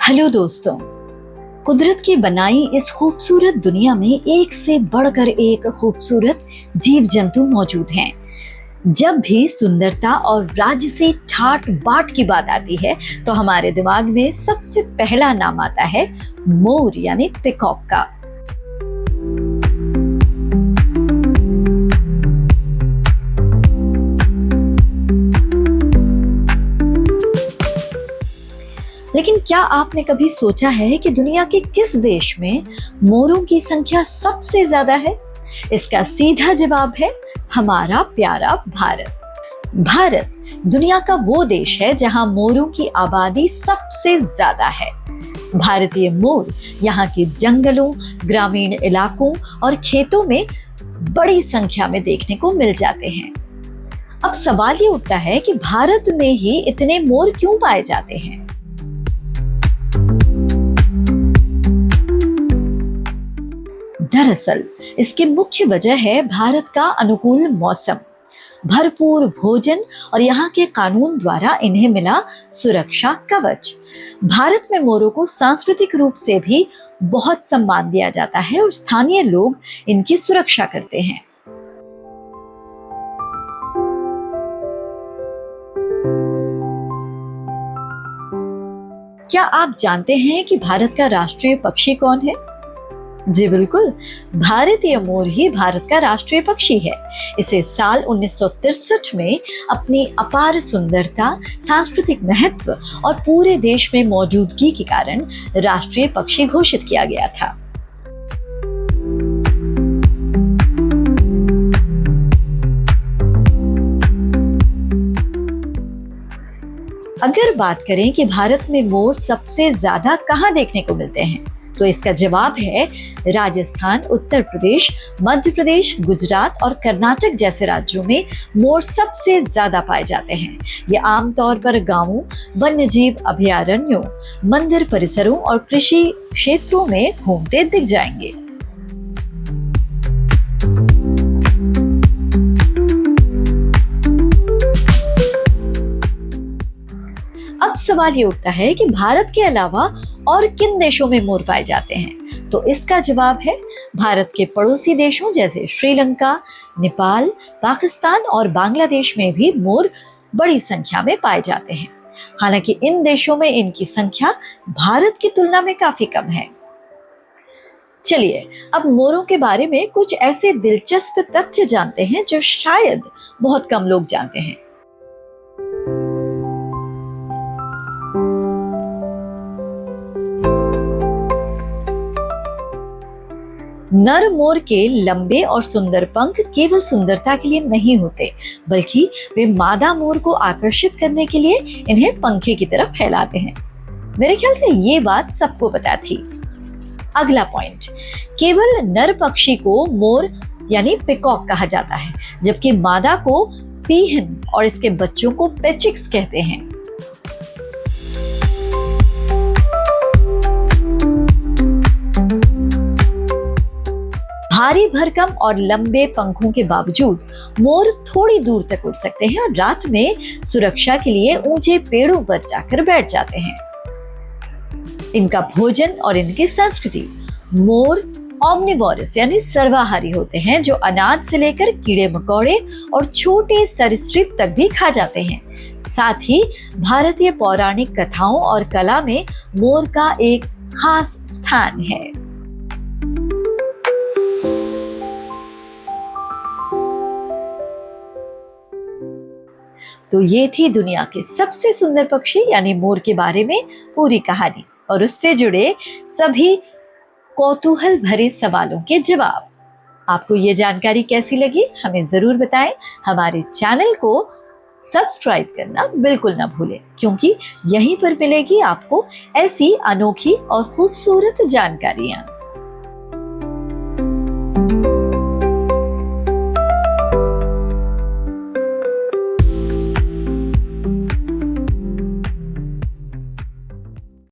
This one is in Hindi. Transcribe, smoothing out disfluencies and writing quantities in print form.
हेलो दोस्तों, कुदरत की बनाई इस खूबसूरत दुनिया में एक से बढ़कर एक खूबसूरत जीव जंतु मौजूद हैं। जब भी सुंदरता और राज्य से ठाट बाट की बात आती है तो हमारे दिमाग में सबसे पहला नाम आता है मोर यानी पिकॉक का। लेकिन क्या आपने कभी सोचा है कि दुनिया के किस देश में मोरों की संख्या सबसे ज्यादा है? इसका सीधा जवाब है हमारा प्यारा भारत। भारत दुनिया का वो देश है जहां मोरों की आबादी सबसे ज्यादा है। भारतीय मोर यहाँ के जंगलों, ग्रामीण इलाकों और खेतों में बड़ी संख्या में देखने को मिल जाते हैं। अब सवाल ये उठता है कि भारत में ही इतने मोर क्यों पाए जाते हैं? दरअसल इसकी मुख्य वजह है भारत का अनुकूल मौसम, भरपूर भोजन और यहाँ के कानून द्वारा इन्हें मिला सुरक्षा कवच। भारत में मोरों को सांस्कृतिक रूप से भी बहुत सम्मान दिया जाता है और स्थानीय लोग इनकी सुरक्षा करते हैं। क्या आप जानते हैं कि भारत का राष्ट्रीय पक्षी कौन है? जी बिल्कुल, भारतीय मोर ही भारत का राष्ट्रीय पक्षी है। इसे साल 1963 में अपनी अपार सुंदरता, सांस्कृतिक महत्व और पूरे देश में मौजूदगी के कारण राष्ट्रीय पक्षी घोषित किया गया था। अगर बात करें कि भारत में मोर सबसे ज्यादा कहाँ देखने को मिलते हैं, तो इसका जवाब है राजस्थान, उत्तर प्रदेश, मध्य प्रदेश, गुजरात और कर्नाटक जैसे राज्यों में मोर सबसे ज्यादा पाए जाते हैं। ये आमतौर पर गांवों, वन्यजीव अभयारण्यों, मंदिर परिसरों और कृषि क्षेत्रों में घूमते दिख जाएंगे। अब सवाल ये उठता है कि भारत के अलावा और किन देशों में मोर पाए जाते हैं, तो इसका जवाब है भारत के पड़ोसी देशों जैसे श्रीलंका, नेपाल, पाकिस्तान और बांग्लादेश में भी मोर बड़ी संख्या में पाए जाते हैं। हालांकि इन देशों में इनकी संख्या भारत की तुलना में काफी कम है। चलिए अब मोरों के बारे में कुछ ऐसे दिलचस्प तथ्य जानते हैं जो शायद बहुत कम लोग जानते हैं। नर मोर के लंबे और सुंदर पंख केवल सुंदरता के लिए नहीं होते, बल्कि वे मादा मोर को आकर्षित करने के लिए इन्हें पंखे की तरफ फैलाते हैं। मेरे ख्याल से ये बात सबको पता थी। अगला पॉइंट, केवल नर पक्षी को मोर यानी पिकॉक कहा जाता है, जबकि मादा को पीहन और इसके बच्चों को पेचिक्स कहते हैं। भारी भरकम और लंबे पंखों के बावजूद मोर थोड़ी दूर तक उड़ सकते हैं और रात में सुरक्षा के लिए ऊंचे पेड़ों पर जाकर बैठ जाते हैं। इनका भोजन और इनकी संस्कृति, मोर ओमनिवोरस यानी सर्वाहारी होते हैं, जो अनाज से लेकर कीड़े मकोड़े और छोटे सरीसृप तक भी खा जाते हैं। साथ ही भारतीय पौराणिक कथाओं और कला में मोर का एक खास स्थान है। तो ये थी दुनिया के सबसे सुंदर पक्षी यानी मोर के बारे में पूरी कहानी और उससे जुड़े सभी कौतूहल भरे सवालों के जवाब। आपको ये जानकारी कैसी लगी हमें जरूर बताएं। हमारे चैनल को सब्सक्राइब करना बिल्कुल ना भूलें, क्योंकि यहीं पर मिलेगी आपको ऐसी अनोखी और खूबसूरत जानकारियां।